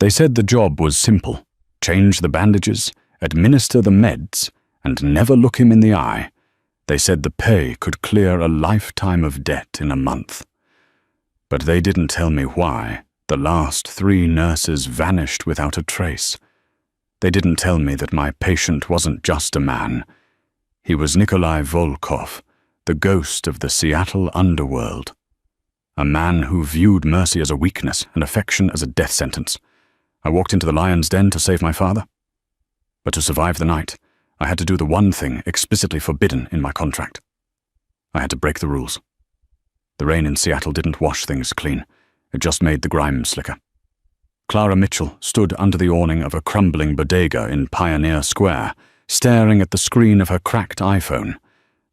They said the job was simple: change the bandages, administer the meds, and never look him in the eye. They said the pay could clear a lifetime of debt in a month. But they didn't tell me why the last 3 nurses vanished without a trace. They didn't tell me that my patient wasn't just a man. He was Nikolai Volkov, the ghost of the Seattle underworld. A man who viewed mercy as a weakness and affection as a death sentence. I walked into the lion's den to save my father. But to survive the night, I had to do the one thing explicitly forbidden in my contract. I had to break the rules. The rain in Seattle didn't wash things clean. It just made the grime slicker. Clara Mitchell stood under the awning of a crumbling bodega in Pioneer Square, staring at the screen of her cracked iPhone.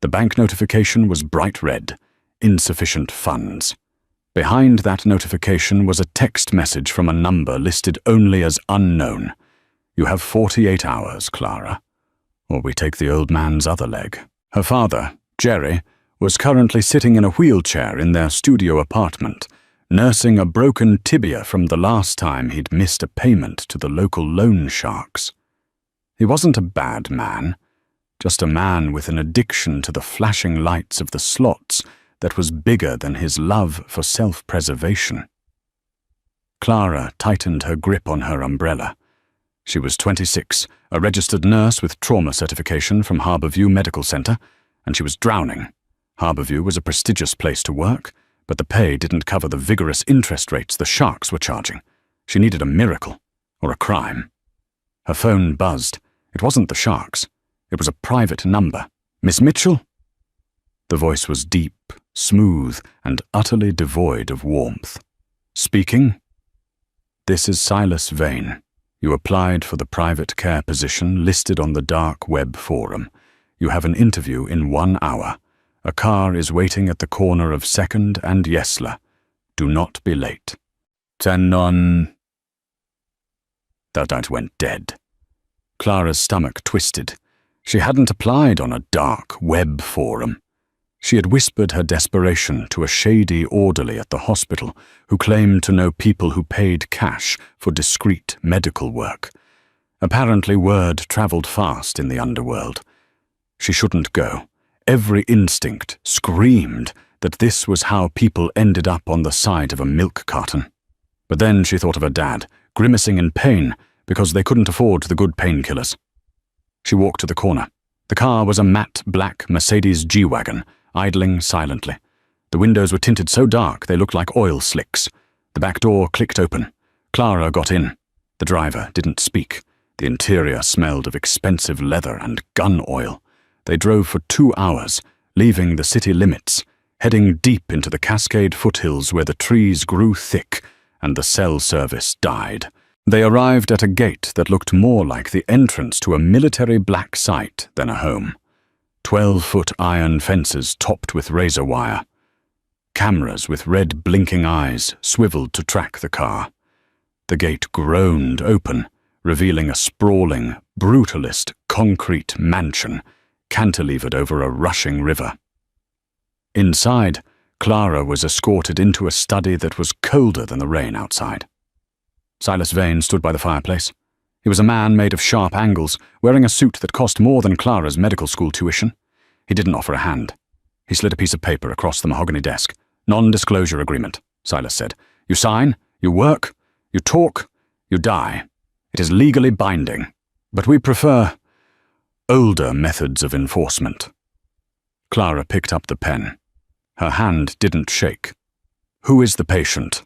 The bank notification was bright red: insufficient funds. Behind that notification was a text message from a number listed only as unknown. You have 48 hours, Clara, or we take the old man's other leg. Her father, Jerry, was currently sitting in a wheelchair in their studio apartment, nursing a broken tibia from the last time he'd missed a payment to the local loan sharks. He wasn't a bad man, just a man with an addiction to the flashing lights of the slots that was bigger than his love for self-preservation. Clara tightened her grip on her umbrella. She was 26, a registered nurse with trauma certification from Harborview Medical Center, and she was drowning. Harborview was a prestigious place to work, but the pay didn't cover the vigorous interest rates the sharks were charging. She needed a miracle, or a crime. Her phone buzzed. It wasn't the sharks. It was a private number. Miss Mitchell? The voice was deep, smooth, and utterly devoid of warmth. Speaking? This is Silas Vane. You applied for the private care position listed on the dark web forum. You have an interview in 1 hour. A car is waiting at the corner of 2nd and Yesler. Do not be late. Tenon. That went dead. Clara's stomach twisted. She hadn't applied on a dark web forum. She had whispered her desperation to a shady orderly at the hospital who claimed to know people who paid cash for discreet medical work. Apparently word traveled fast in the underworld. She shouldn't go. Every instinct screamed that this was how people ended up on the side of a milk carton. But then she thought of her dad, grimacing in pain because they couldn't afford the good painkillers. She walked to the corner. The car was a matte black Mercedes G-Wagon, idling silently. The windows were tinted so dark they looked like oil slicks. The back door clicked open. Clara got in. The driver didn't speak. The interior smelled of expensive leather and gun oil. They drove for 2 hours, leaving the city limits, heading deep into the Cascade foothills where the trees grew thick and the cell service died. They arrived at a gate that looked more like the entrance to a military black site than a home. 12-foot iron fences topped with razor wire. Cameras with red blinking eyes swiveled to track the car. The gate groaned open, revealing a sprawling, brutalist concrete mansion cantilevered over a rushing river. Inside, Clara was escorted into a study that was colder than the rain outside. Silas Vane stood by the fireplace. He was a man made of sharp angles, wearing a suit that cost more than Clara's medical school tuition. He didn't offer a hand. He slid a piece of paper across the mahogany desk. Non-disclosure agreement, Silas said. You sign, you work, you talk, you die. It is legally binding. But we prefer older methods of enforcement. Clara picked up the pen. Her hand didn't shake. Who is the patient?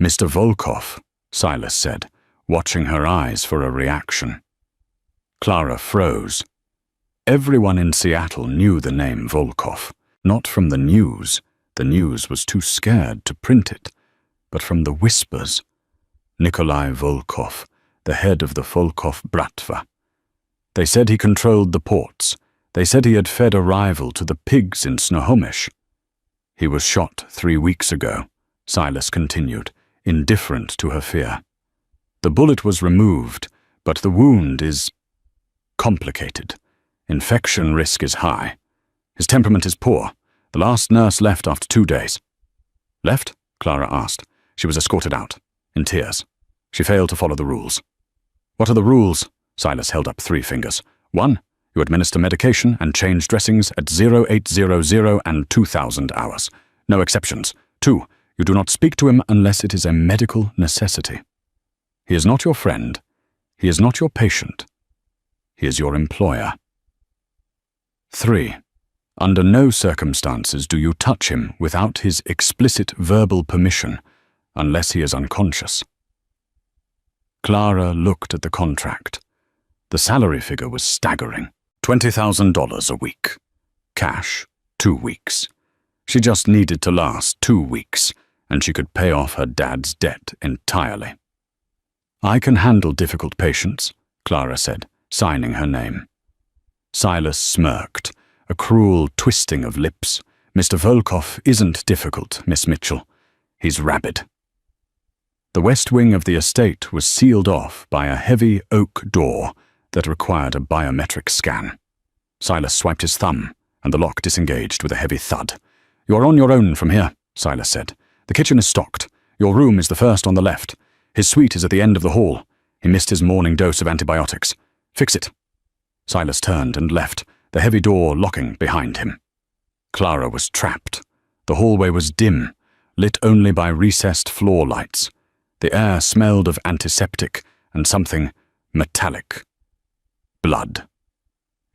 Mr. Volkov, Silas said, watching her eyes for a reaction. Clara froze. Everyone in Seattle knew the name Volkov, not from the news was too scared to print it, but from the whispers. Nikolai Volkov, the head of the Volkov Bratva. They said he controlled the ports. They said he had fed a rival to the pigs in Snohomish. He was shot 3 weeks ago, Silas continued, indifferent to her fear. The bullet was removed, but the wound is complicated. Infection risk is high. His temperament is poor. The last nurse left after 2 days. Left? Clara asked. She was escorted out, in tears. She failed to follow the rules. What are the rules? Silas held up 3 fingers. 1. You administer medication and change dressings at 0800 and 2000 hours. No exceptions. 2. You do not speak to him unless it is a medical necessity. He is not your friend. He is not your patient. He is your employer. 3. Under no circumstances do you touch him without his explicit verbal permission, unless he is unconscious. Clara looked at the contract. The salary figure was staggering. $20,000 a week. Cash, 2 weeks. She just needed to last 2 weeks, and she could pay off her dad's debt entirely. I can handle difficult patients, Clara said, signing her name. Silas smirked, a cruel twisting of lips. Mr. Volkov isn't difficult, Miss Mitchell. He's rabid. The west wing of the estate was sealed off by a heavy oak door that required a biometric scan. Silas swiped his thumb, and the lock disengaged with a heavy thud. You are on your own from here, Silas said. The kitchen is stocked. Your room is the first on the left. His suite is at the end of the hall. He missed his morning dose of antibiotics. Fix it. Silas turned and left, the heavy door locking behind him. Clara was trapped. The hallway was dim, lit only by recessed floor lights. The air smelled of antiseptic and something metallic. Blood.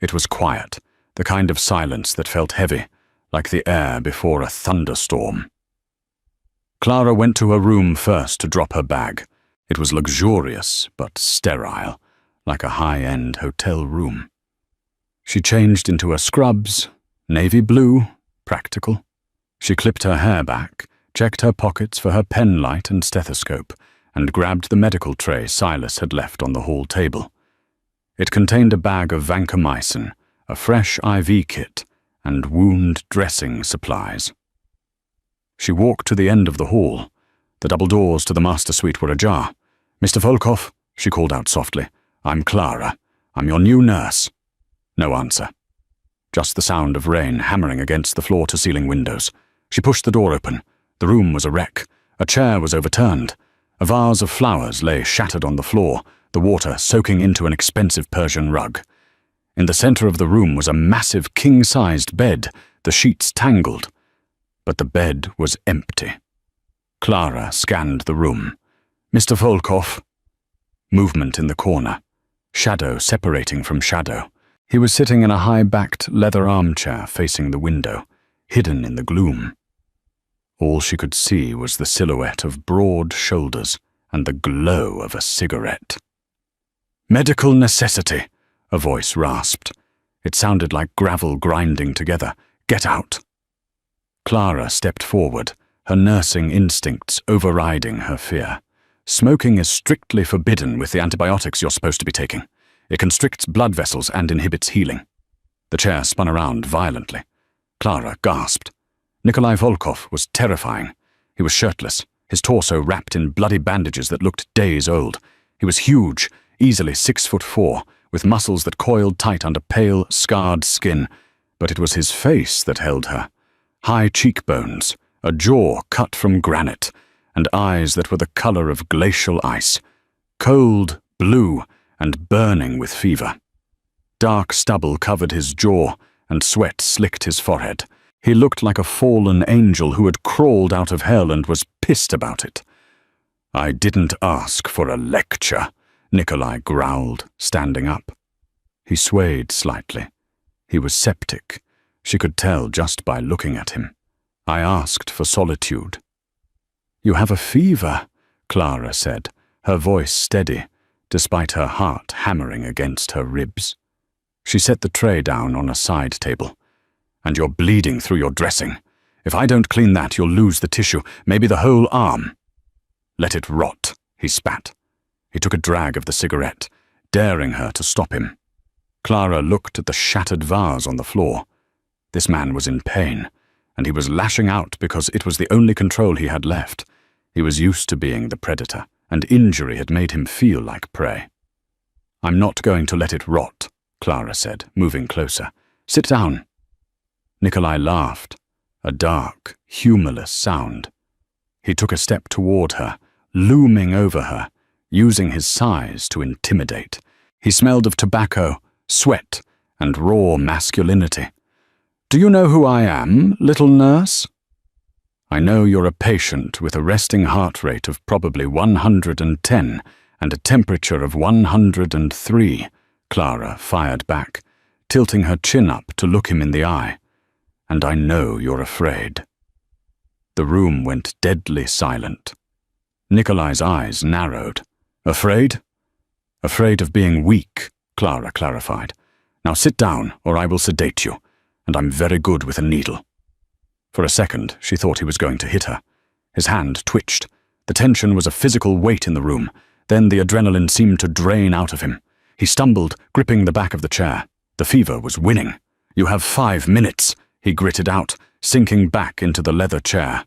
It was quiet, the kind of silence that felt heavy, like the air before a thunderstorm. Clara went to her room first to drop her bag. It was luxurious but sterile, like a high-end hotel room. She changed into her scrubs, navy blue, practical. She clipped her hair back, checked her pockets for her pen light and stethoscope, and grabbed the medical tray Silas had left on the hall table. It contained a bag of vancomycin, a fresh IV kit, and wound dressing supplies. She walked to the end of the hall. The double doors to the master suite were ajar. Mr. Volkov, she called out softly. I'm Clara. I'm your new nurse. No answer. Just the sound of rain hammering against the floor-to-ceiling windows. She pushed the door open. The room was a wreck. A chair was overturned. A vase of flowers lay shattered on the floor, the water soaking into an expensive Persian rug. In the center of the room was a massive king-sized bed, the sheets tangled. But the bed was empty. Clara scanned the room. Mr. Volkov. Movement in the corner. Shadow separating from shadow. He was sitting in a high-backed leather armchair facing the window, hidden in the gloom. All she could see was the silhouette of broad shoulders and the glow of a cigarette. Medical necessity, a voice rasped. It sounded like gravel grinding together. Get out. Clara stepped forward, her nursing instincts overriding her fear. Smoking is strictly forbidden with the antibiotics you're supposed to be taking. It constricts blood vessels and inhibits healing. The chair spun around violently. Clara gasped. Nikolai Volkov was terrifying. He was shirtless, his torso wrapped in bloody bandages that looked days old. He was huge, easily 6'4", with muscles that coiled tight under pale, scarred skin. But it was his face that held her. High cheekbones, a jaw cut from granite, and eyes that were the color of glacial ice. Cold, blue, and burning with fever. Dark stubble covered his jaw, and sweat slicked his forehead. He looked like a fallen angel who had crawled out of hell and was pissed about it. I didn't ask for a lecture, Nikolai growled, standing up. He swayed slightly. He was septic. She could tell just by looking at him. I asked for solitude. You have a fever, Clara said, her voice steady, despite her heart hammering against her ribs. She set the tray down on a side table. And you're bleeding through your dressing. If I don't clean that, you'll lose the tissue, maybe the whole arm. Let it rot, he spat. He took a drag of the cigarette, daring her to stop him. Clara looked at the shattered vase on the floor. This man was in pain, and he was lashing out because it was the only control he had left. He was used to being the predator, and injury had made him feel like prey. I'm not going to let it rot, Clara said, moving closer. Sit down. Nikolai laughed, a dark, humorless sound. He took a step toward her, looming over her, using his size to intimidate. He smelled of tobacco, sweat, and raw masculinity. "Do you know who I am, little nurse?" "I know you're a patient with a resting heart rate of probably 110 and a temperature of 103, Clara fired back, tilting her chin up to look him in the eye. "And I know you're afraid." The room went deadly silent. Nikolai's eyes narrowed. "Afraid?" "Afraid of being weak," Clara clarified. "Now sit down, or I will sedate you, and I'm very good with a needle." For a second, she thought he was going to hit her. His hand twitched. The tension was a physical weight in the room. Then the adrenaline seemed to drain out of him. He stumbled, gripping the back of the chair. The fever was winning. "You have 5 minutes," he gritted out, sinking back into the leather chair.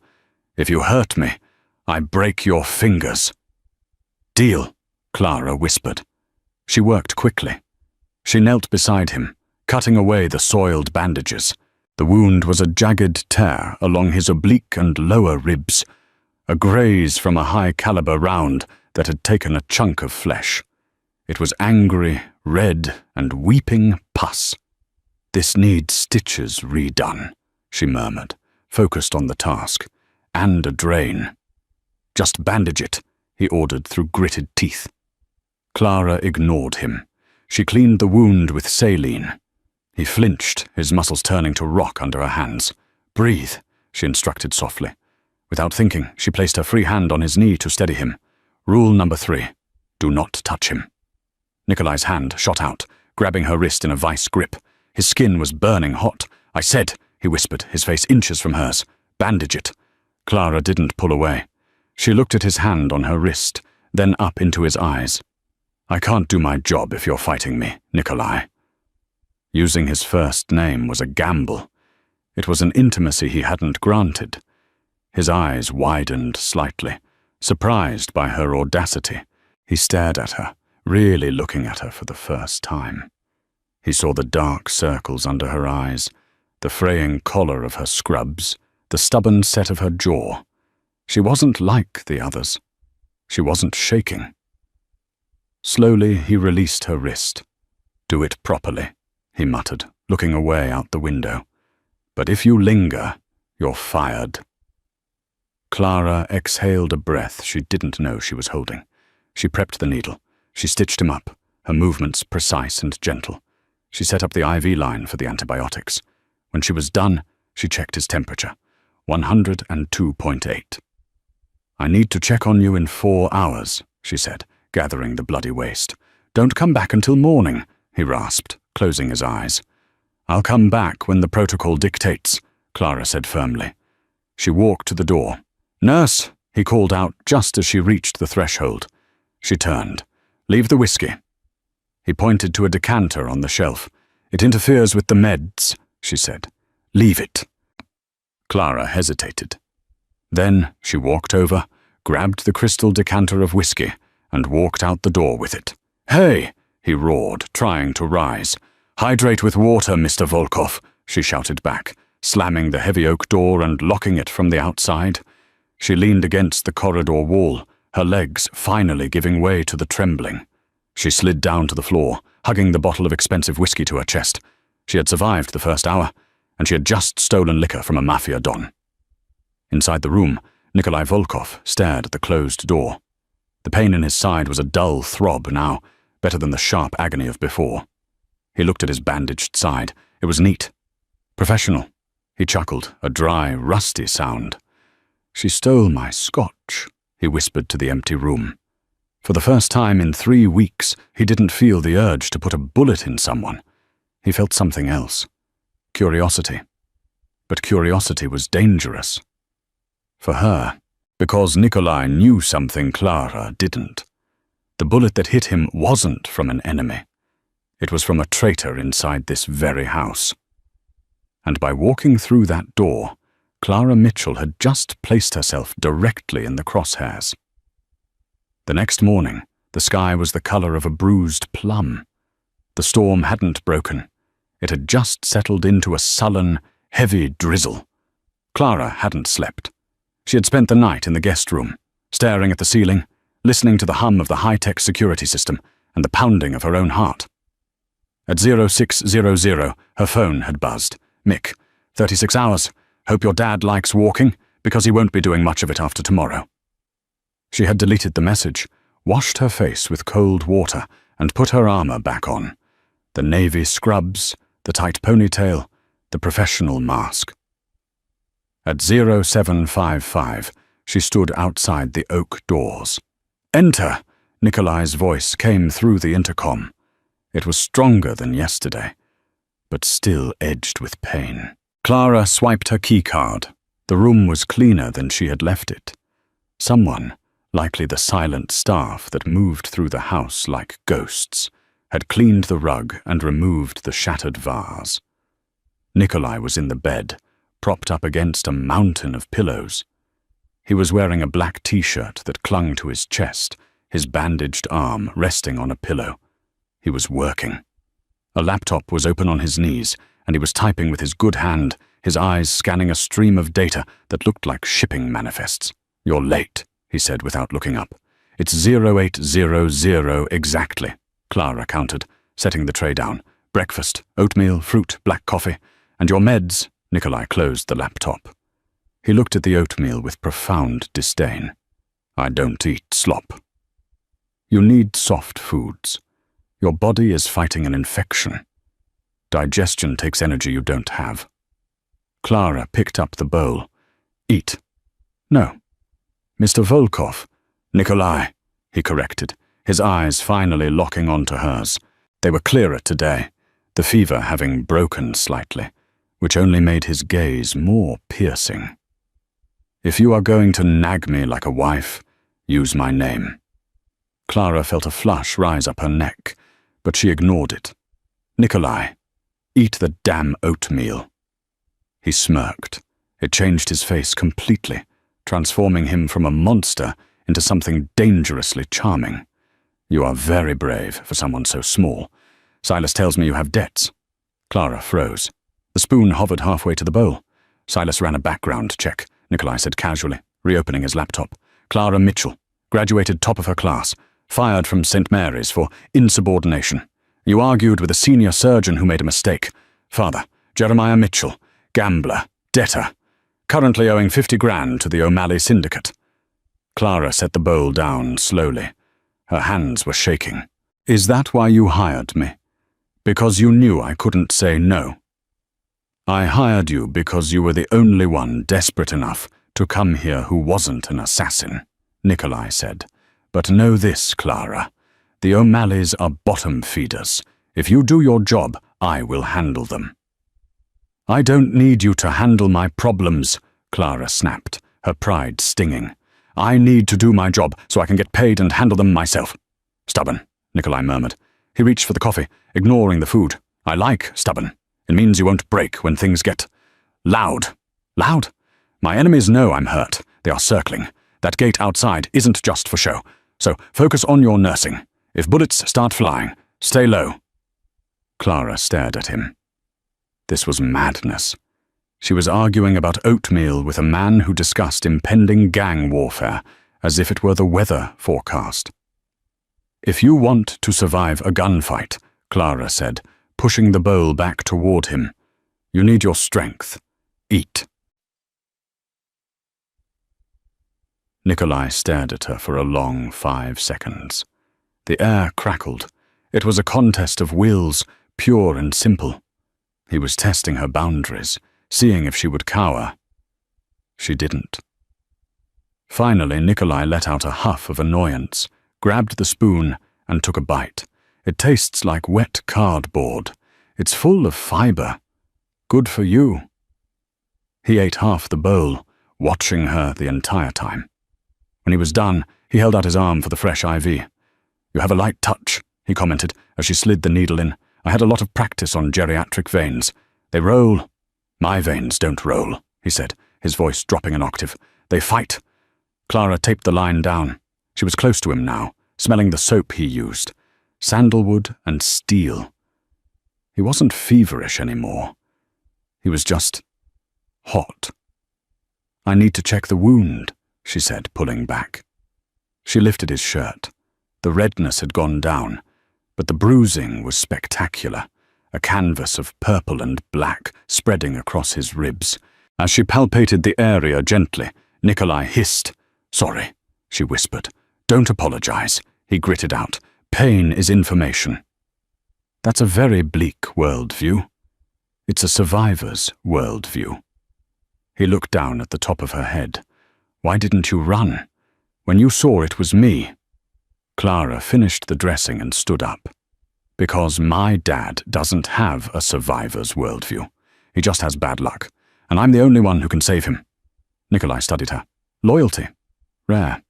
"If you hurt me, I break your fingers." "Deal," Clara whispered. She worked quickly. She knelt beside him, cutting away the soiled bandages. The wound was a jagged tear along his oblique and lower ribs, a graze from a high-caliber round that had taken a chunk of flesh. It was angry, red, and weeping pus. "This needs stitches redone," she murmured, focused on the task, "and a drain." "Just bandage it," he ordered through gritted teeth. Clara ignored him. She cleaned the wound with saline. He flinched, his muscles turning to rock under her hands. "Breathe," she instructed softly. Without thinking, she placed her free hand on his knee to steady him. Rule number 3, do not touch him. Nikolai's hand shot out, grabbing her wrist in a vice grip. His skin was burning hot. "I said," he whispered, his face inches from hers, "bandage it." Clara didn't pull away. She looked at his hand on her wrist, then up into his eyes. "I can't do my job if you're fighting me, Nikolai." Using his first name was a gamble. It was an intimacy he hadn't granted. His eyes widened slightly, surprised by her audacity. He stared at her, really looking at her for the first time. He saw the dark circles under her eyes, the fraying collar of her scrubs, the stubborn set of her jaw. She wasn't like the others. She wasn't shaking. Slowly he released her wrist. "Do it properly," he muttered, looking away out the window. "But if you linger, you're fired." Clara exhaled a breath she didn't know she was holding. She prepped the needle. She stitched him up, her movements precise and gentle. She set up the IV line for the antibiotics. When she was done, she checked his temperature, 102.8. "I need to check on you in 4 hours, she said, gathering the bloody waste. "Don't come back until morning," he rasped, closing his eyes. "I'll come back when the protocol dictates," Clara said firmly. She walked to the door. "Nurse," he called out just as she reached the threshold. She turned. "Leave the whiskey." He pointed to a decanter on the shelf. "It interferes with the meds," she said. "Leave it." Clara hesitated. Then she walked over, grabbed the crystal decanter of whiskey, and walked out the door with it. "Hey!" he roared, trying to rise. "Hydrate with water, Mr. Volkov," she shouted back, slamming the heavy oak door and locking it from the outside. She leaned against the corridor wall, her legs finally giving way to the trembling. She slid down to the floor, hugging the bottle of expensive whiskey to her chest. She had survived the first hour, and she had just stolen liquor from a Mafia Don. Inside the room, Nikolai Volkov stared at the closed door. The pain in his side was a dull throb now, better than the sharp agony of before. He looked at his bandaged side. It was neat. Professional. He chuckled, a dry, rusty sound. "She stole my scotch," he whispered to the empty room. For the first time in 3 weeks, he didn't feel the urge to put a bullet in someone. He felt something else. Curiosity. But curiosity was dangerous. For her, because Nikolai knew something Clara didn't. The bullet that hit him wasn't from an enemy. It was from a traitor inside this very house. And by walking through that door, Clara Mitchell had just placed herself directly in the crosshairs. The next morning, the sky was the color of a bruised plum. The storm hadn't broken. It had just settled into a sullen, heavy drizzle. Clara hadn't slept. She had spent the night in the guest room, staring at the ceiling, listening to the hum of the high-tech security system and the pounding of her own heart. At 0600, her phone had buzzed. Mick, 36 hours. Hope your dad likes walking, because he won't be doing much of it after tomorrow. She had deleted the message, washed her face with cold water, and put her armor back on. The navy scrubs, the tight ponytail, the professional mask. At 0755, she stood outside the oak doors. "Enter!" Nikolai's voice came through the intercom. It was stronger than yesterday, but still edged with pain. Clara swiped her keycard. The room was cleaner than she had left it. Someone, likely the silent staff that moved through the house like ghosts, had cleaned the rug and removed the shattered vase. Nikolai was in the bed, propped up against a mountain of pillows. He was wearing a black t-shirt that clung to his chest, his bandaged arm resting on a pillow. He was working. A laptop was open on his knees, and he was typing with his good hand, his eyes scanning a stream of data that looked like shipping manifests. "You're late," he said without looking up. "It's 0800 exactly," Clara countered, setting the tray down. "Breakfast, oatmeal, fruit, black coffee, and your meds." Nikolai closed the laptop. He looked at the oatmeal with profound disdain. "I don't eat slop." "You need soft foods. Your body is fighting an infection. Digestion takes energy you don't have." Clara picked up the bowl. "Eat." "No." "Mr. Volkov." "Nikolai," he corrected, his eyes finally locking onto hers. They were clearer today, the fever having broken slightly, which only made his gaze more piercing. "If you are going to nag me like a wife, use my name." Clara felt a flush rise up her neck, but she ignored it. "Nikolai, eat the damn oatmeal." He smirked. It changed his face completely, transforming him from a monster into something dangerously charming. "You are very brave for someone so small. Silas tells me you have debts." Clara froze. The spoon hovered halfway to the bowl. Silas ran a background check, Nikolai said casually, reopening his laptop. "Clara Mitchell, graduated top of her class, fired from St. Mary's for insubordination. You argued with a senior surgeon who made a mistake. Father, Jeremiah Mitchell, gambler, debtor, currently owing 50 grand to the O'Malley syndicate." Clara set the bowl down slowly. Her hands were shaking. "Is that why you hired me? Because you knew I couldn't say no?" "I hired you because you were the only one desperate enough to come here who wasn't an assassin," Nikolai said. "But know this, Clara. The O'Malleys are bottom feeders. If you do your job, I will handle them." "I don't need you to handle my problems," Clara snapped, her pride stinging. "I need to do my job so I can get paid and handle them myself." "Stubborn," Nikolai murmured. He reached for the coffee, ignoring the food. "I like stubborn. It means you won't break when things get loud." "Loud? My enemies know I'm hurt. They are circling. That gate outside isn't just for show. So focus on your nursing. If bullets start flying, stay low." Clara stared at him. This was madness. She was arguing about oatmeal with a man who discussed impending gang warfare as if it were the weather forecast. "If you want to survive a gunfight," Clara said, pushing the bowl back toward him, "you need your strength. Eat." Nikolai stared at her for a long 5 seconds. The air crackled. It was a contest of wills, pure and simple. He was testing her boundaries, seeing if she would cower. She didn't. Finally, Nikolai let out a huff of annoyance, grabbed the spoon, and took a bite. "It tastes like wet cardboard. It's full of fiber. Good for you." He ate half the bowl, watching her the entire time. When he was done, he held out his arm for the fresh IV. "You have a light touch," he commented as she slid the needle in. "I had a lot of practice on geriatric veins. They roll." "My veins don't roll," he said, his voice dropping an octave. "They fight." Clara taped the line down. She was close to him now, smelling the soap he used. Sandalwood and steel. He wasn't feverish anymore. He was just hot. "I need to check the wound," she said, pulling back. She lifted his shirt. The redness had gone down, but the bruising was spectacular, a canvas of purple and black spreading across his ribs. As she palpated the area gently, Nikolai hissed. "Sorry," she whispered. "Don't apologize," he gritted out. "Pain is information." That's a very bleak worldview. It's a survivor's worldview. He looked down at the top of her head. "Why didn't you run? When you saw it was me." Clara finished the dressing and stood up. "Because my dad doesn't have a survivor's worldview. He just has bad luck, and I'm the only one who can save him." Nikolai studied her. "Loyalty? Rare.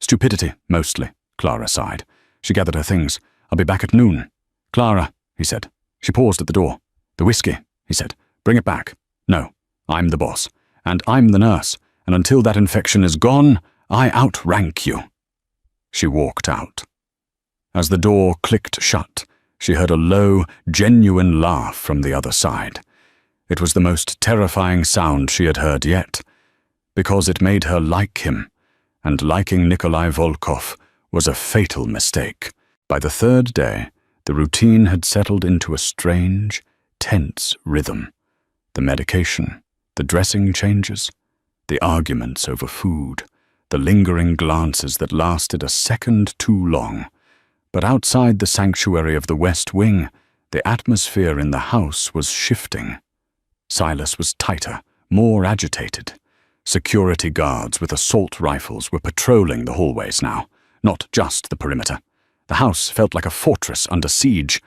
Stupidity, mostly," Clara sighed. She gathered her things. "I'll be back at noon." "Clara," he said. She paused at the door. "The whiskey," he said. "Bring it back." "No, I'm the boss, and I'm the nurse, and until that infection is gone, I outrank you." She walked out. As the door clicked shut, she heard a low, genuine laugh from the other side. It was the most terrifying sound she had heard yet, because it made her like him, and liking Nikolai Volkov was a fatal mistake. By the third day, the routine had settled into a strange, tense rhythm. The medication, the dressing changes, the arguments over food, the lingering glances that lasted a second too long. But outside the sanctuary of the West Wing, the atmosphere in the house was shifting. Silas was tighter, more agitated. Security guards with assault rifles were patrolling the hallways now, not just the perimeter. The house felt like a fortress under siege.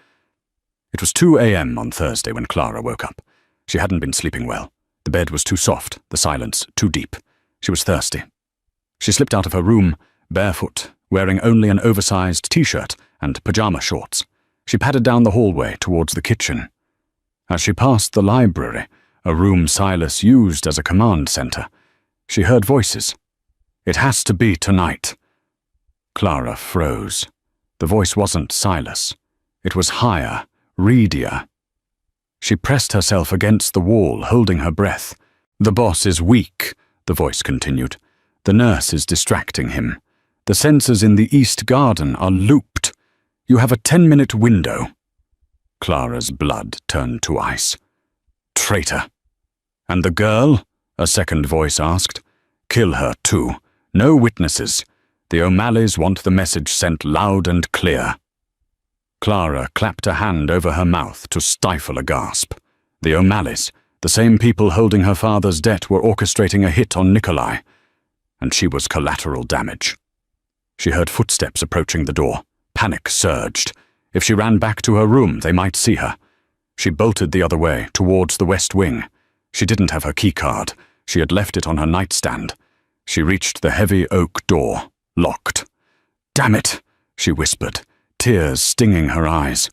It was 2 a.m. on Thursday when Clara woke up. She hadn't been sleeping well. The bed was too soft, the silence too deep. She was thirsty. She slipped out of her room, barefoot, wearing only an oversized t-shirt and pajama shorts. She padded down the hallway towards the kitchen. As she passed the library, a room Silas used as a command center, she heard voices. "It has to be tonight." Clara froze. The voice wasn't Silas. It was higher, readier. She pressed herself against the wall, holding her breath. "The boss is weak," the voice continued. "The nurse is distracting him. The sensors in the East Garden are looped. You have a 10-minute window." Clara's blood turned to ice. "Traitor." "And the girl?" a second voice asked. "Kill her too. No witnesses. The O'Malleys want the message sent loud and clear." Clara clapped a hand over her mouth to stifle a gasp. The O'Malleys, the same people holding her father's debt, were orchestrating a hit on Nikolai, and she was collateral damage. She heard footsteps approaching the door. Panic surged. If she ran back to her room, they might see her. She bolted the other way, towards the West Wing. She didn't have her keycard. She had left it on her nightstand. She reached the heavy oak door, locked. "Damn it," she whispered, tears stinging her eyes.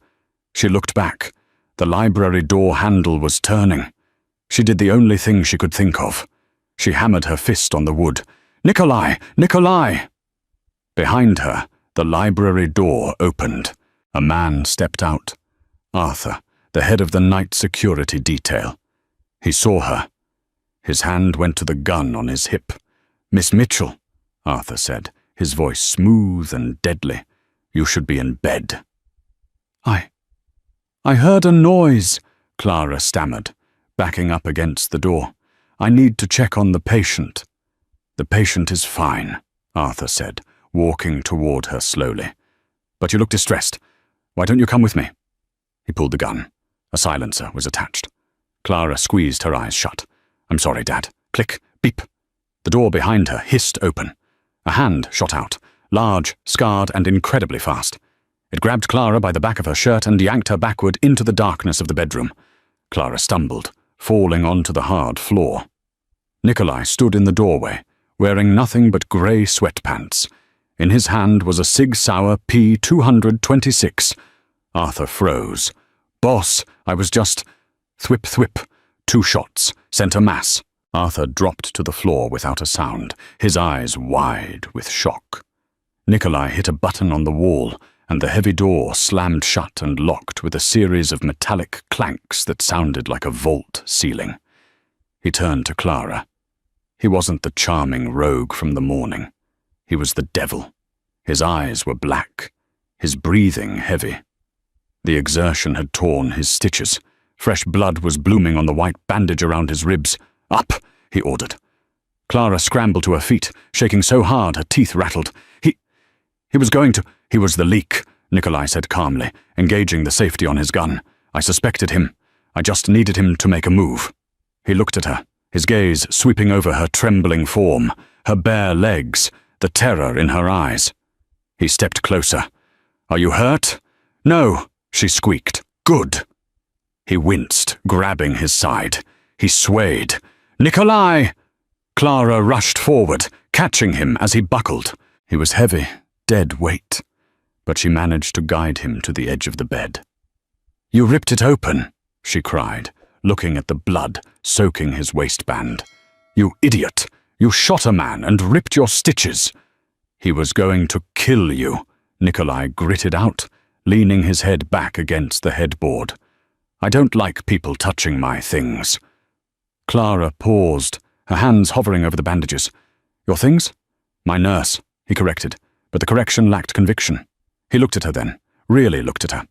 She looked back. The library door handle was turning. She did the only thing she could think of. She hammered her fist on the wood. "Nikolai! Nikolai!" Behind her, the library door opened. A man stepped out. Arthur, the head of the night security detail. He saw her. His hand went to the gun on his hip. "Miss Mitchell," Arthur said, his voice smooth and deadly. "You should be in bed." I heard a noise," Clara stammered, backing up against the door. "I need to check on the patient." "The patient is fine," Arthur said, walking toward her slowly. "But you look distressed. Why don't you come with me?" He pulled the gun. A silencer was attached. Clara squeezed her eyes shut. "I'm sorry, Dad." Click, beep. The door behind her hissed open. A hand shot out, large, scarred, and incredibly fast. It grabbed Clara by the back of her shirt and yanked her backward into the darkness of the bedroom. Clara stumbled, falling onto the hard floor. Nikolai stood in the doorway, wearing nothing but grey sweatpants. In his hand was a Sig Sauer P-226. Arthur froze. "Boss, I was just—" Thwip, thwip. 2 shots, sent a mass. Arthur dropped to the floor without a sound, his eyes wide with shock. Nikolai hit a button on the wall, and the heavy door slammed shut and locked with a series of metallic clanks that sounded like a vault ceiling. He turned to Clara. He wasn't the charming rogue from the morning. He was the devil, His eyes were black, his breathing heavy. The exertion had torn his stitches. Fresh blood was blooming on the white bandage around his ribs. "Up!" he ordered. Clara scrambled to her feet, shaking so hard her teeth rattled. He was going to— "He was the leak," Nikolai said calmly, engaging the safety on his gun. "I suspected him. I just needed him to make a move." He looked at her, his gaze sweeping over her trembling form, her bare legs, the terror in her eyes. He stepped closer. "Are you hurt?" "No," she squeaked. "Good." He winced, grabbing his side. He swayed. "Nikolai!" Clara rushed forward, catching him as he buckled. He was heavy, dead weight, but she managed to guide him to the edge of the bed. "You ripped it open," she cried, looking at the blood soaking his waistband. "You idiot! You shot a man and ripped your stitches." "He was going to kill you," Nikolai gritted out, leaning his head back against the headboard. "I don't like people touching my things." Clara paused, her hands hovering over the bandages. "Your things?" "My nurse," he corrected, but the correction lacked conviction. He looked at her then, really looked at her.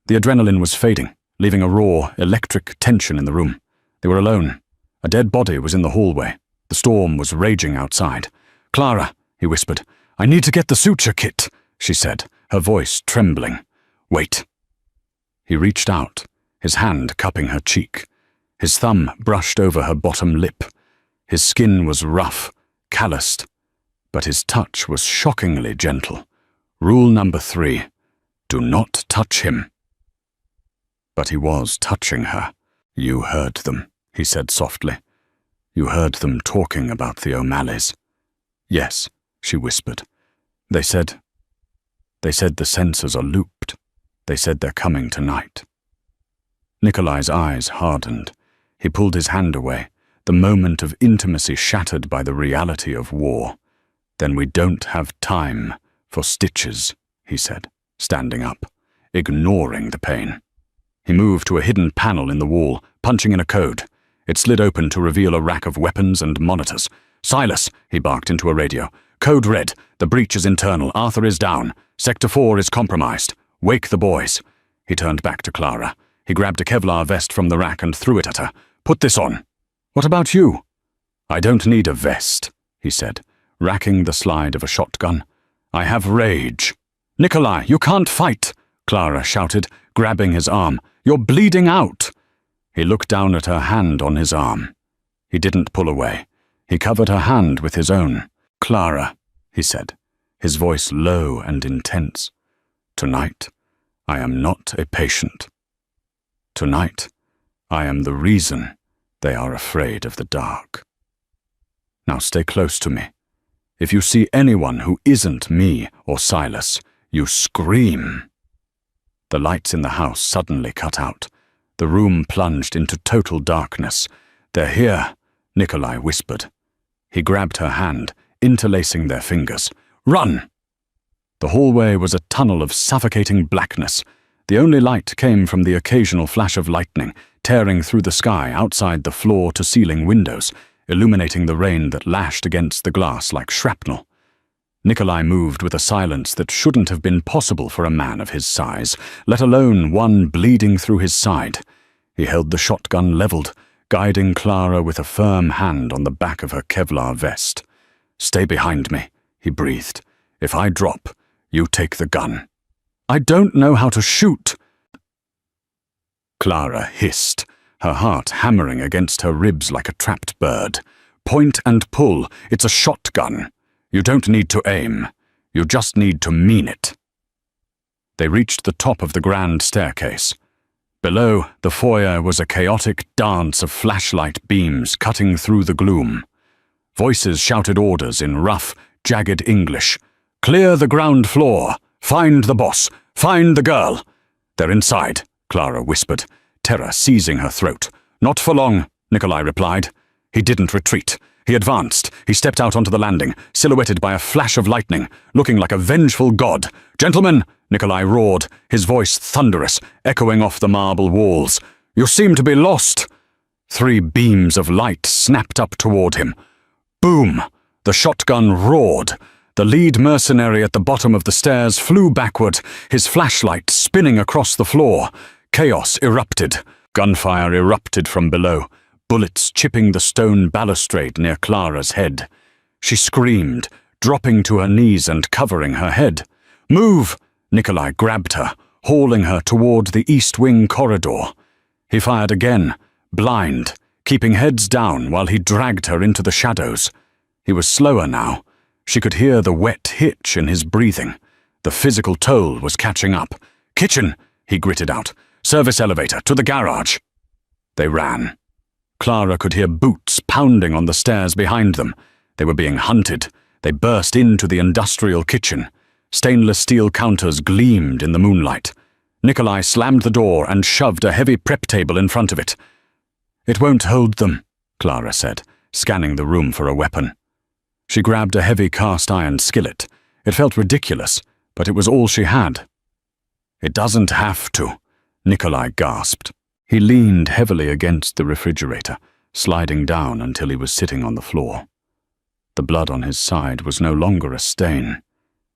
The adrenaline was fading, leaving a raw, electric tension in the room. They were alone. A dead body was in the hallway. The storm was raging outside. "Clara," he whispered. "I need to get the suture kit," she said, her voice trembling. "Wait." He reached out, his hand cupping her cheek. His thumb brushed over her bottom lip. His skin was rough, calloused, but his touch was shockingly gentle. Rule number 3, do not touch him. But he was touching her. "You heard them," he said softly. "You heard them talking about the O'Malleys." "Yes," she whispered. They said the sensors are looped. They said they're coming tonight." Nikolai's eyes hardened. He pulled his hand away, the moment of intimacy shattered by the reality of war. "Then we don't have time for stitches," he said, standing up, ignoring the pain. He moved to a hidden panel in the wall, punching in a code. It slid open to reveal a rack of weapons and monitors. "Silas," he barked into a radio. "Code red. The breach is internal. Arthur is down. Sector 4 is compromised. Wake the boys." He turned back to Clara. He grabbed a Kevlar vest from the rack and threw it at her. "Put this on." "What about you?" "I don't need a vest," he said, racking the slide of a shotgun. "I have rage." "Nikolai, you can't fight," Clara shouted, grabbing his arm. "You're bleeding out." He looked down at her hand on his arm. He didn't pull away. He covered her hand with his own. "Clara," he said, his voice low and intense. "Tonight, I am not a patient. Tonight, I am the reason they are afraid of the dark. Now stay close to me. If you see anyone who isn't me or Silas, you scream." The lights in the house suddenly cut out. The room plunged into total darkness. "They're here," Nikolai whispered. He grabbed her hand, interlacing their fingers. "Run!" The hallway was a tunnel of suffocating blackness. The only light came from the occasional flash of lightning, tearing through the sky outside the floor-to-ceiling windows, illuminating the rain that lashed against the glass like shrapnel. Nikolai moved with a silence that shouldn't have been possible for a man of his size, let alone one bleeding through his side. He held the shotgun leveled, guiding Clara with a firm hand on the back of her Kevlar vest. "Stay behind me," he breathed. "If I drop, you take the gun." "I don't know how to shoot." Clara hissed, her heart hammering against her ribs like a trapped bird. "Point and pull. It's a shotgun. You don't need to aim. You just need to mean it." They reached the top of the grand staircase. Below, the foyer was a chaotic dance of flashlight beams cutting through the gloom. Voices shouted orders in rough, jagged English. "Clear the ground floor. Find the boss. Find the girl." "They're inside," Clara whispered, terror seizing her throat. "Not for long," Nikolai replied. He didn't retreat. He advanced. He stepped out onto the landing, silhouetted by a flash of lightning, looking like a vengeful god. "Gentlemen," Nikolai roared, his voice thunderous, echoing off the marble walls. "You seem to be lost." 3 beams of light snapped up toward him. Boom! The shotgun roared. The lead mercenary at the bottom of the stairs flew backward, his flashlight spinning across the floor. Chaos erupted. Gunfire erupted from below, bullets chipping the stone balustrade near Clara's head. She screamed, dropping to her knees and covering her head. "Move!" Nikolai grabbed her, hauling her toward the east wing corridor. He fired again, blind, keeping heads down while he dragged her into the shadows. He was slower now. She could hear the wet hitch in his breathing. The physical toll was catching up. "Kitchen!" he gritted out. "Service elevator, to the garage!" They ran. Clara could hear boots pounding on the stairs behind them. They were being hunted. They burst into the industrial kitchen. Stainless steel counters gleamed in the moonlight. Nikolai slammed the door and shoved a heavy prep table in front of it. "It won't hold them," Clara said, scanning the room for a weapon. She grabbed a heavy cast-iron skillet. It felt ridiculous, but it was all she had. "It doesn't have to," Nikolai gasped. He leaned heavily against the refrigerator, sliding down until he was sitting on the floor. The blood on his side was no longer a stain.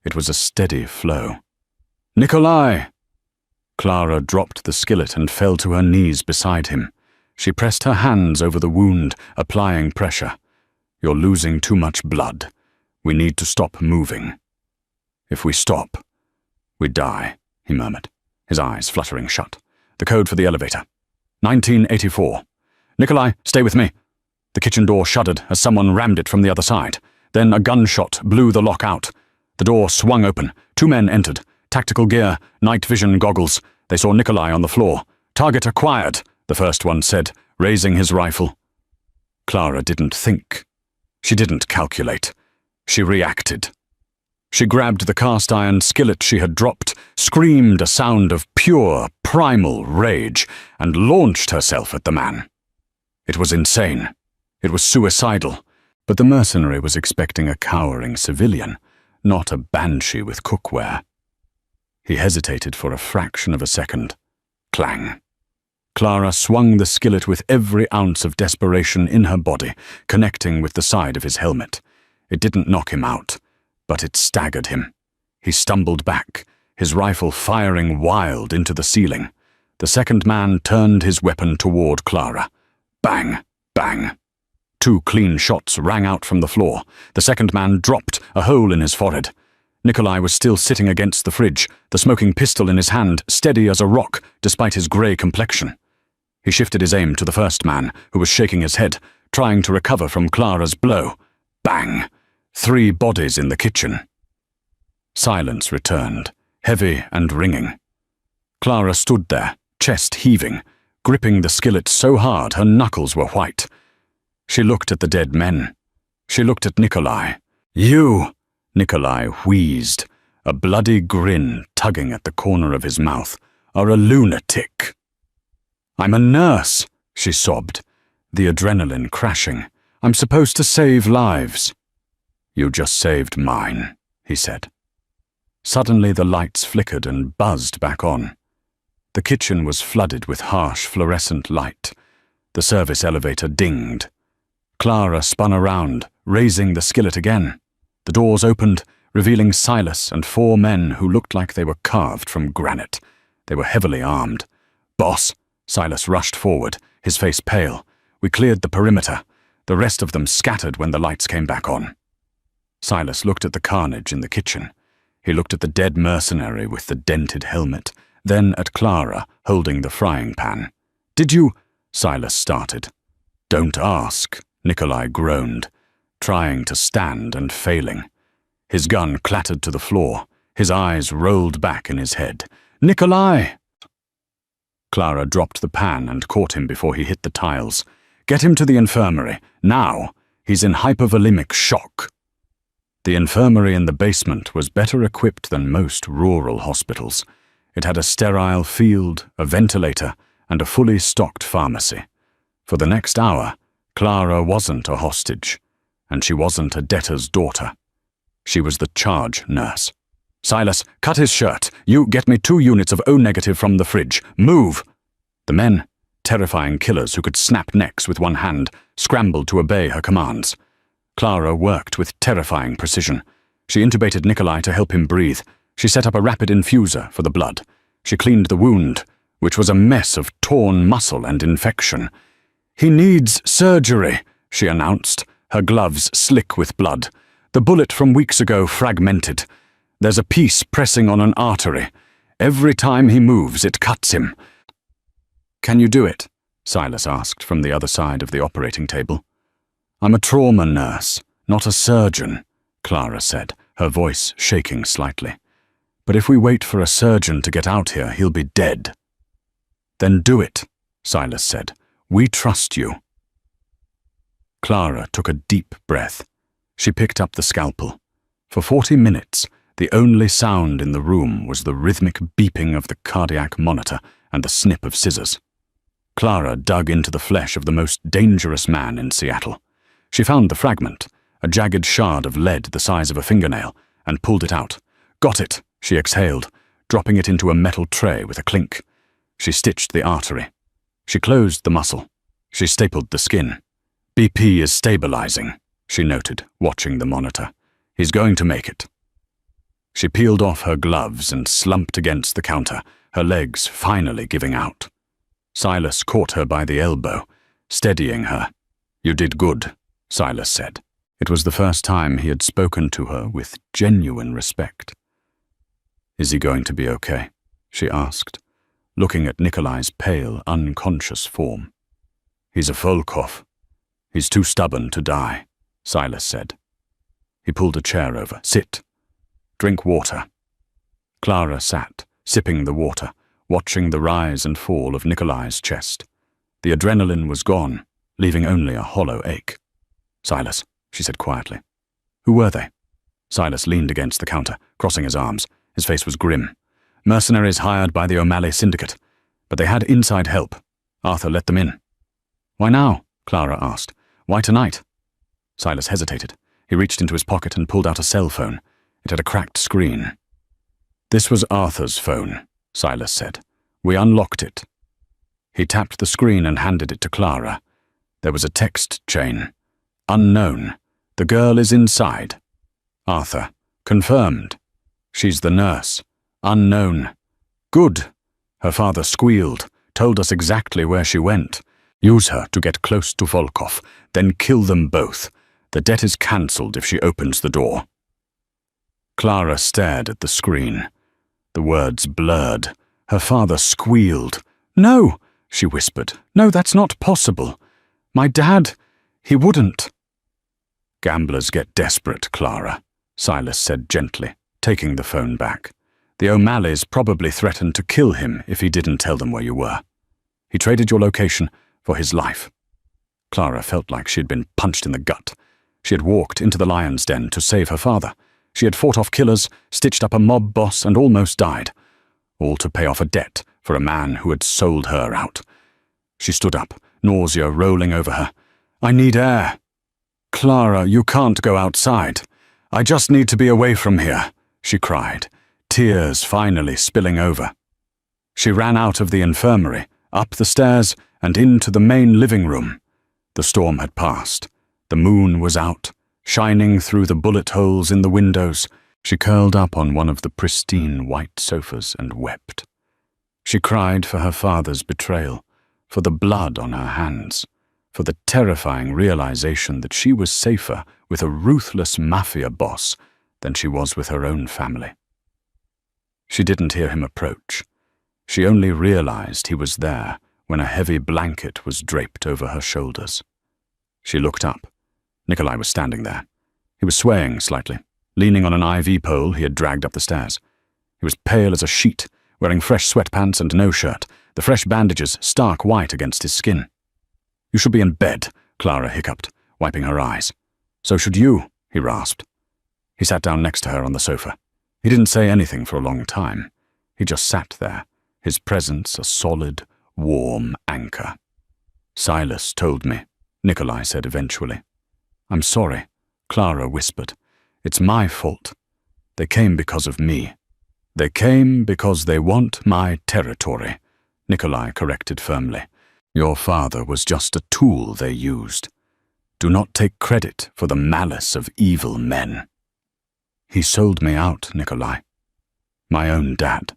It was a steady flow. "Nikolai!" Clara dropped the skillet and fell to her knees beside him. She pressed her hands over the wound, applying pressure. "You're losing too much blood. We need to stop moving. If we stop, we die," he murmured, his eyes fluttering shut. "The code for the elevator. 1984. Nikolai, stay with me." The kitchen door shuddered as someone rammed it from the other side. Then a gunshot blew the lock out. The door swung open. 2 men entered. Tactical gear, night vision goggles. They saw Nikolai on the floor. "Target acquired," the first one said, raising his rifle. Clara didn't think. She didn't calculate. She reacted. She grabbed the cast-iron skillet she had dropped, screamed a sound of pure, primal rage, and launched herself at the man. It was insane. It was suicidal. But the mercenary was expecting a cowering civilian, not a banshee with cookware. He hesitated for a fraction of a second. Clang. Clara swung the skillet with every ounce of desperation in her body, connecting with the side of his helmet. It didn't knock him out, but it staggered him. He stumbled back, his rifle firing wild into the ceiling. The second man turned his weapon toward Clara. Bang! Bang! 2 clean shots rang out from the floor. The second man dropped, a hole in his forehead. Nikolai was still sitting against the fridge, the smoking pistol in his hand, steady as a rock, despite his grey complexion. He shifted his aim to the first man, who was shaking his head, trying to recover from Clara's blow. Bang! 3 bodies in the kitchen. Silence returned, heavy and ringing. Clara stood there, chest heaving, gripping the skillet so hard her knuckles were white. She looked at the dead men. She looked at Nikolai. "You!" Nikolai wheezed, a bloody grin tugging at the corner of his mouth. "Are a lunatic." "I'm a nurse," she sobbed, the adrenaline crashing. "I'm supposed to save lives." "You just saved mine," he said. Suddenly the lights flickered and buzzed back on. The kitchen was flooded with harsh fluorescent light. The service elevator dinged. Clara spun around, raising the skillet again. The doors opened, revealing Silas and 4 men who looked like they were carved from granite. They were heavily armed. "Boss," Silas rushed forward, his face pale. "We cleared the perimeter. The rest of them scattered when the lights came back on." Silas looked at the carnage in the kitchen. He looked at the dead mercenary with the dented helmet, then at Clara, holding the frying pan. "Did you—" Silas started. "Don't ask," Nikolai groaned, trying to stand and failing. His gun clattered to the floor. His eyes rolled back in his head. "Nikolai!" Clara dropped the pan and caught him before he hit the tiles. "Get him to the infirmary. Now! He's in hypovolemic shock." The infirmary in the basement was better equipped than most rural hospitals. It had a sterile field, a ventilator, and a fully stocked pharmacy. For the next hour, Clara wasn't a hostage, and she wasn't a debtor's daughter. She was the charge nurse. "Silas, cut his shirt. You get me 2 units of O-negative from the fridge. Move!" The men, terrifying killers who could snap necks with one hand, scrambled to obey her commands. Clara worked with terrifying precision. She intubated Nikolai to help him breathe. She set up a rapid infuser for the blood. She cleaned the wound, which was a mess of torn muscle and infection. "He needs surgery," she announced, her gloves slick with blood. "The bullet from weeks ago fragmented. There's a piece pressing on an artery. Every time he moves, it cuts him." "Can you do it?" Silas asked from the other side of the operating table. "I'm a trauma nurse, not a surgeon," Clara said, her voice shaking slightly. "But if we wait for a surgeon to get out here, he'll be dead." "Then do it," Silas said. "We trust you." Clara took a deep breath. She picked up the scalpel. For 40 minutes, the only sound in the room was the rhythmic beeping of the cardiac monitor and the snip of scissors. Clara dug into the flesh of the most dangerous man in Seattle. She found the fragment, a jagged shard of lead the size of a fingernail, and pulled it out. "Got it," she exhaled, dropping it into a metal tray with a clink. She stitched the artery. She closed the muscle. She stapled the skin. "BP is stabilizing," she noted, watching the monitor. "He's going to make it." She peeled off her gloves and slumped against the counter, her legs finally giving out. Silas caught her by the elbow, steadying her. "You did good," Silas said. It was the first time he had spoken to her with genuine respect. "Is he going to be okay?" she asked, looking at Nikolai's pale, unconscious form. "He's a Volkov. He's too stubborn to die," Silas said. He pulled a chair over. "Sit. Drink water." Clara sat, sipping the water, watching the rise and fall of Nikolai's chest. The adrenaline was gone, leaving only a hollow ache. "Silas," she said quietly. "Who were they?" Silas leaned against the counter, crossing his arms. His face was grim. "Mercenaries hired by the O'Malley syndicate, but they had inside help. Arthur let them in." "Why now?" Clara asked. "Why tonight?" Silas hesitated. He reached into his pocket and pulled out a cell phone. It had a cracked screen. "This was Arthur's phone," Silas said. "We unlocked it." He tapped the screen and handed it to Clara. There was a text chain. "Unknown. The girl is inside. Arthur. Confirmed. She's the nurse. Unknown. Good." Her father squealed, told us exactly where she went. "Use her to get close to Volkov, then kill them both. The debt is cancelled if she opens the door." Clara stared at the screen. The words blurred. Her father squealed. "No," she whispered. "No, that's not possible. My dad, he wouldn't." "Gamblers get desperate, Clara," Silas said gently, taking the phone back. "The O'Malleys probably threatened to kill him if he didn't tell them where you were. He traded your location for his life." Clara felt like she had been punched in the gut. She had walked into the lion's den to save her father. She had fought off killers, stitched up a mob boss, and almost died. All to pay off a debt for a man who had sold her out. She stood up, nausea rolling over her. "I need air." "Clara, you can't go outside. I just need to be away from here," she cried, tears finally spilling over. She ran out of the infirmary, up the stairs, and into the main living room. The storm had passed. The moon was out, shining through the bullet holes in the windows. She curled up on one of the pristine white sofas and wept. She cried for her father's betrayal, for the blood on her hands, for the terrifying realization that she was safer with a ruthless mafia boss than she was with her own family. She didn't hear him approach. She only realized he was there when a heavy blanket was draped over her shoulders. She looked up. Nikolai was standing there. He was swaying slightly, leaning on an IV pole he had dragged up the stairs. He was pale as a sheet, wearing fresh sweatpants and no shirt, the fresh bandages stark white against his skin. "You should be in bed," Clara hiccuped, wiping her eyes. "So should you," he rasped. He sat down next to her on the sofa. He didn't say anything for a long time. He just sat there, his presence a solid, warm anchor. "Silas told me," Nikolai said eventually. "I'm sorry," Clara whispered. "It's my fault. They came because of me." "They came because they want my territory," Nikolai corrected firmly. "Your father was just a tool they used. Do not take credit for the malice of evil men." He sold me out, Nikolai. My own dad.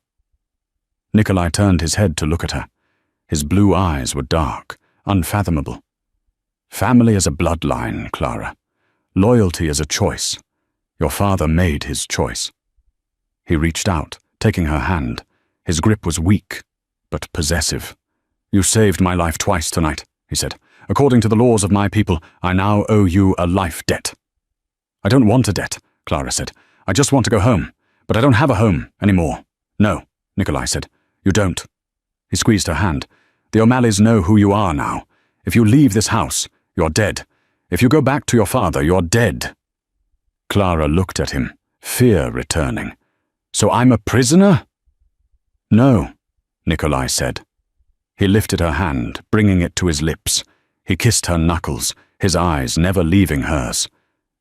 Nikolai turned his head to look at her. His blue eyes were dark, unfathomable. Family is a bloodline, Clara. Loyalty is a choice. Your father made his choice. He reached out, taking her hand. His grip was weak, but possessive. You saved my life twice tonight, he said. According to the laws of my people, I now owe you a life debt. I don't want a debt, Clara said. I just want to go home, but I don't have a home anymore. No, Nikolai said. You don't. He squeezed her hand. The O'Malleys know who you are now. If you leave this house, you're dead. If you go back to your father, you're dead. Clara looked at him, fear returning. So I'm a prisoner? No, Nikolai said. He lifted her hand, bringing it to his lips. He kissed her knuckles, his eyes never leaving hers.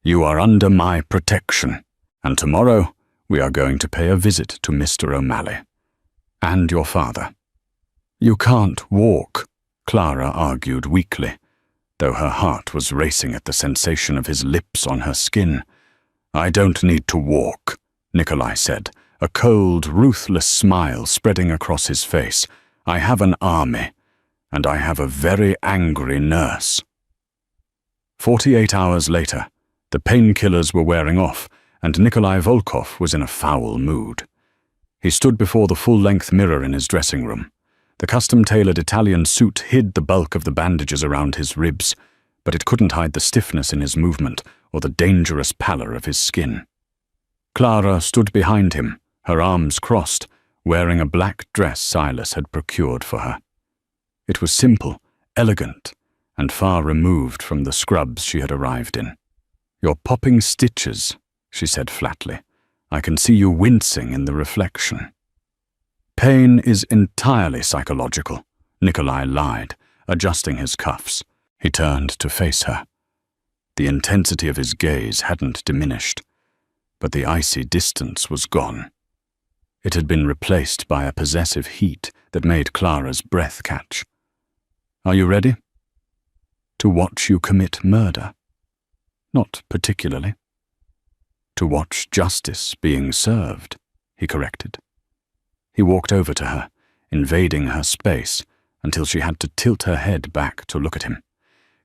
You are under my protection, and tomorrow we are going to pay a visit to Mr. O'Malley. And your father. You can't walk, Clara argued weakly, though her heart was racing at the sensation of his lips on her skin. I don't need to walk, Nikolai said, a cold, ruthless smile spreading across his face. I have an army, and I have a very angry nurse. 48 hours later, the painkillers were wearing off, and Nikolai Volkov was in a foul mood. He stood before the full-length mirror in his dressing room. The custom-tailored Italian suit hid the bulk of the bandages around his ribs, but it couldn't hide the stiffness in his movement or the dangerous pallor of his skin. Clara stood behind him, her arms crossed, wearing a black dress Silas had procured for her. It was simple, elegant, and far removed from the scrubs she had arrived in. You're popping stitches, she said flatly. I can see you wincing in the reflection. Pain is entirely psychological, Nikolai lied, adjusting his cuffs. He turned to face her. The intensity of his gaze hadn't diminished, but the icy distance was gone. It had been replaced by a possessive heat that made Clara's breath catch. Are you ready? To watch you commit murder? Not particularly. To watch justice being served, he corrected. He walked over to her, invading her space, until she had to tilt her head back to look at him.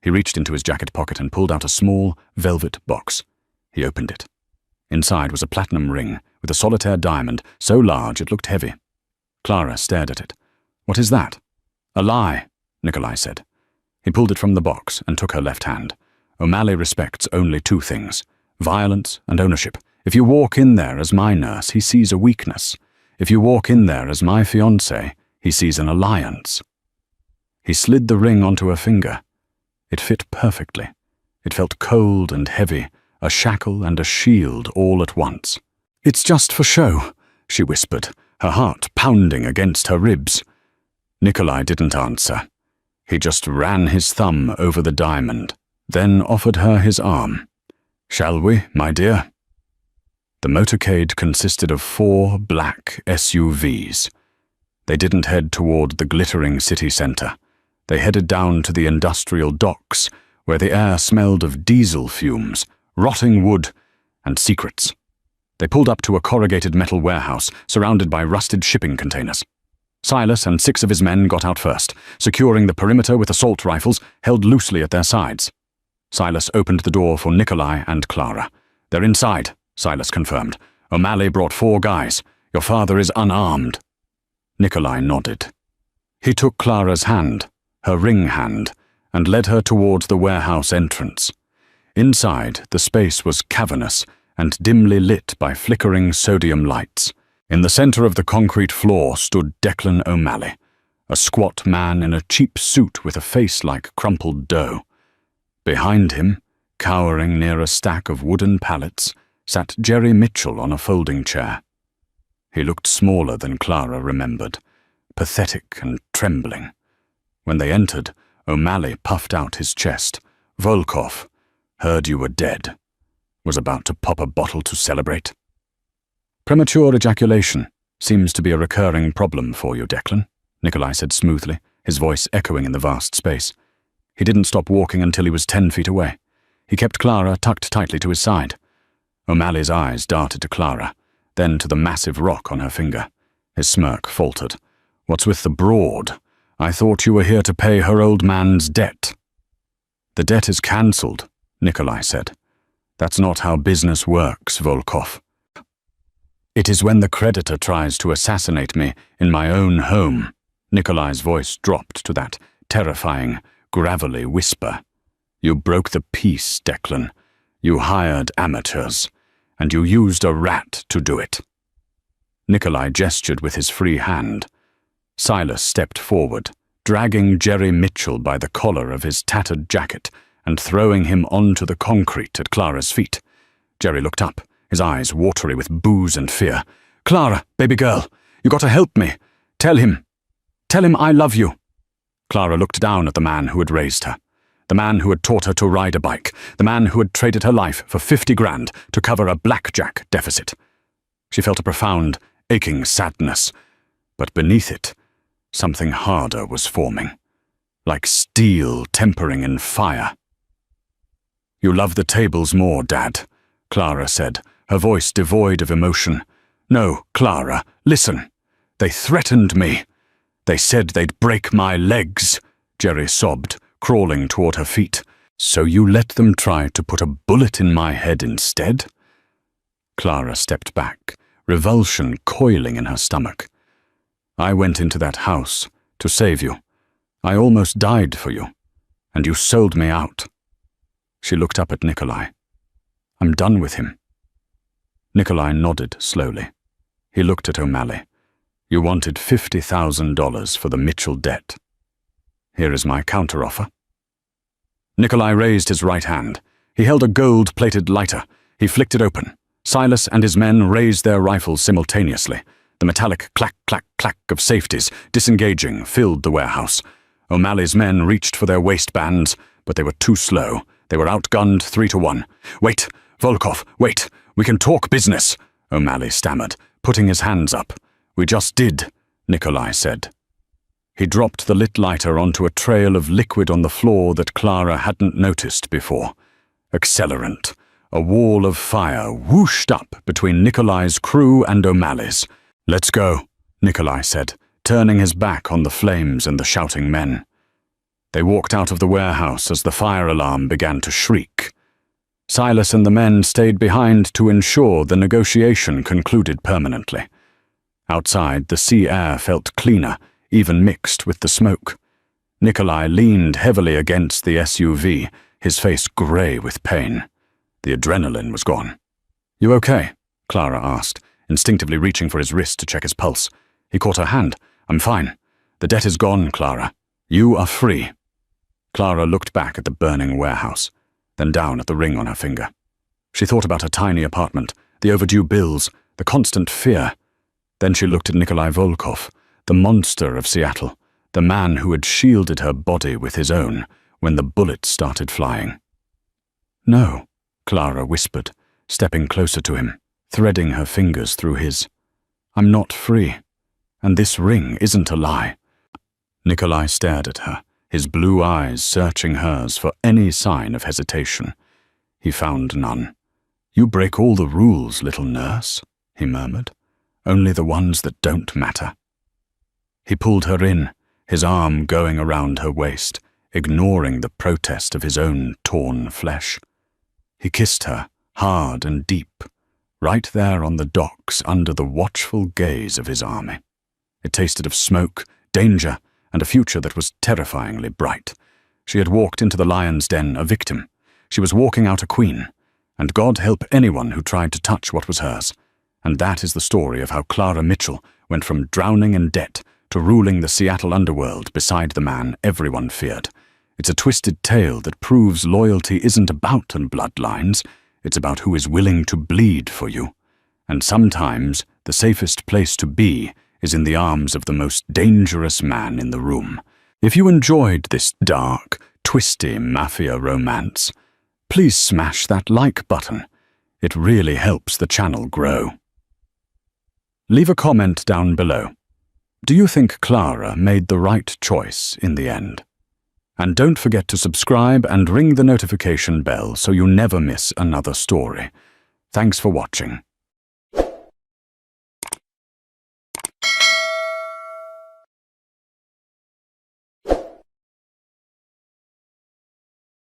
He reached into his jacket pocket and pulled out a small, velvet box. He opened it. Inside was a platinum ring with a solitaire diamond so large it looked heavy. Clara stared at it. What is that? A lie, Nikolai said. He pulled it from the box and took her left hand. O'Malley respects only two things, violence and ownership. If you walk in there as my nurse, he sees a weakness. If you walk in there as my fiancé, he sees an alliance. He slid the ring onto her finger. It fit perfectly. It felt cold and heavy, a shackle and a shield all at once. It's just for show, she whispered, her heart pounding against her ribs. Nikolai didn't answer. He just ran his thumb over the diamond, then offered her his arm. Shall we, my dear? The motorcade consisted of 4 black SUVs. They didn't head toward the glittering city center. They headed down to the industrial docks, where the air smelled of diesel fumes, rotting wood, and secrets. They pulled up to a corrugated metal warehouse surrounded by rusted shipping containers. Silas and 6 of his men got out first, securing the perimeter with assault rifles held loosely at their sides. Silas opened the door for Nikolai and Clara. They're inside, Silas confirmed. O'Malley brought 4 guys. Your father is unarmed. Nikolai nodded. He took Clara's hand, her ring hand, and led her towards the warehouse entrance. Inside, the space was cavernous and dimly lit by flickering sodium lights. In the center of the concrete floor stood Declan O'Malley, a squat man in a cheap suit with a face like crumpled dough. Behind him, cowering near a stack of wooden pallets, sat Jerry Mitchell on a folding chair. He looked smaller than Clara remembered, pathetic and trembling. When they entered, O'Malley puffed out his chest. Volkov, heard you were dead. Was about to pop a bottle to celebrate. Premature ejaculation seems to be a recurring problem for you, Declan, Nikolai said smoothly, his voice echoing in the vast space. He didn't stop walking until he was 10 feet away. He kept Clara tucked tightly to his side. O'Malley's eyes darted to Clara, then to the massive rock on her finger. His smirk faltered. "What's with the broad? I thought you were here to pay her old man's debt." "The debt is cancelled," Nikolai said. "That's not how business works, Volkov. It is when the creditor tries to assassinate me in my own home." Nikolai's voice dropped to that terrifying, gravelly whisper. "You broke the peace, Declan. You hired amateurs, and you used a rat to do it." Nikolai gestured with his free hand. Silas stepped forward, dragging Jerry Mitchell by the collar of his tattered jacket and throwing him onto the concrete at Clara's feet. Jerry looked up, his eyes watery with booze and fear. "Clara, baby girl, you gotta help me. Tell him I love you." Clara looked down at the man who had raised her, the man who had taught her to ride a bike, the man who had traded her life for 50 grand to cover a blackjack deficit. She felt a profound, aching sadness, but beneath it, something harder was forming, like steel tempering in fire. "You love the tables more, Dad," Clara said, her voice devoid of emotion. "No, Clara, listen. They threatened me. They said they'd break my legs," Jerry sobbed, crawling toward her feet. "So you let them try to put a bullet in my head instead?" Clara stepped back, revulsion coiling in her stomach. "I went into that house to save you. I almost died for you, and you sold me out." She looked up at Nikolai. "I'm done with him." Nikolai nodded slowly. He looked at O'Malley. "You wanted $50,000 for the Mitchell debt. Here is my counteroffer." Nikolai raised his right hand. He held a gold-plated lighter. He flicked it open. Silas and his men raised their rifles simultaneously. The metallic clack, clack, clack of safeties, disengaging, filled the warehouse. O'Malley's men reached for their waistbands, but they were too slow. They were outgunned 3-1. "Wait, Volkov, wait. We can talk business," O'Malley stammered, putting his hands up. "We just did," Nikolai said. He dropped the lit lighter onto a trail of liquid on the floor that Clara hadn't noticed before. Accelerant. A wall of fire whooshed up between Nikolai's crew and O'Malley's. "Let's go," Nikolai said, turning his back on the flames and the shouting men. They walked out of the warehouse as the fire alarm began to shriek. Silas and the men stayed behind to ensure the negotiation concluded permanently. Outside, the sea air felt cleaner, even mixed with the smoke. Nikolai leaned heavily against the SUV, his face grey with pain. The adrenaline was gone. "You okay?" Clara asked, instinctively reaching for his wrist to check his pulse. He caught her hand. "I'm fine. The debt is gone, Clara. You are free." Clara looked back at the burning warehouse, then down at the ring on her finger. She thought about her tiny apartment, the overdue bills, the constant fear. Then she looked at Nikolai Volkov, the monster of Seattle, the man who had shielded her body with his own when the bullets started flying. "No," Clara whispered, stepping closer to him, threading her fingers through his. "I'm not free, and this ring isn't a lie." Nikolai stared at her, his blue eyes searching hers for any sign of hesitation. He found none. "You break all the rules, little nurse," he murmured. "Only the ones that don't matter." He pulled her in, his arm going around her waist, ignoring the protest of his own torn flesh. He kissed her, hard and deep, right there on the docks under the watchful gaze of his army. It tasted of smoke, danger, and a future that was terrifyingly bright. She had walked into the lion's den a victim. She was walking out a queen, and God help anyone who tried to touch what was hers. And that is the story of how Clara Mitchell went from drowning in debt to ruling the Seattle underworld beside the man everyone feared. It's a twisted tale that proves loyalty isn't about bloodlines, it's about who is willing to bleed for you. And sometimes the safest place to be is in the arms of the most dangerous man in the room. If you enjoyed this dark, twisty mafia romance, please smash that like button. It really helps the channel grow. Leave a comment down below. Do you think Clara made the right choice in the end? And don't forget to subscribe and ring the notification bell so you never miss another story. Thanks for watching.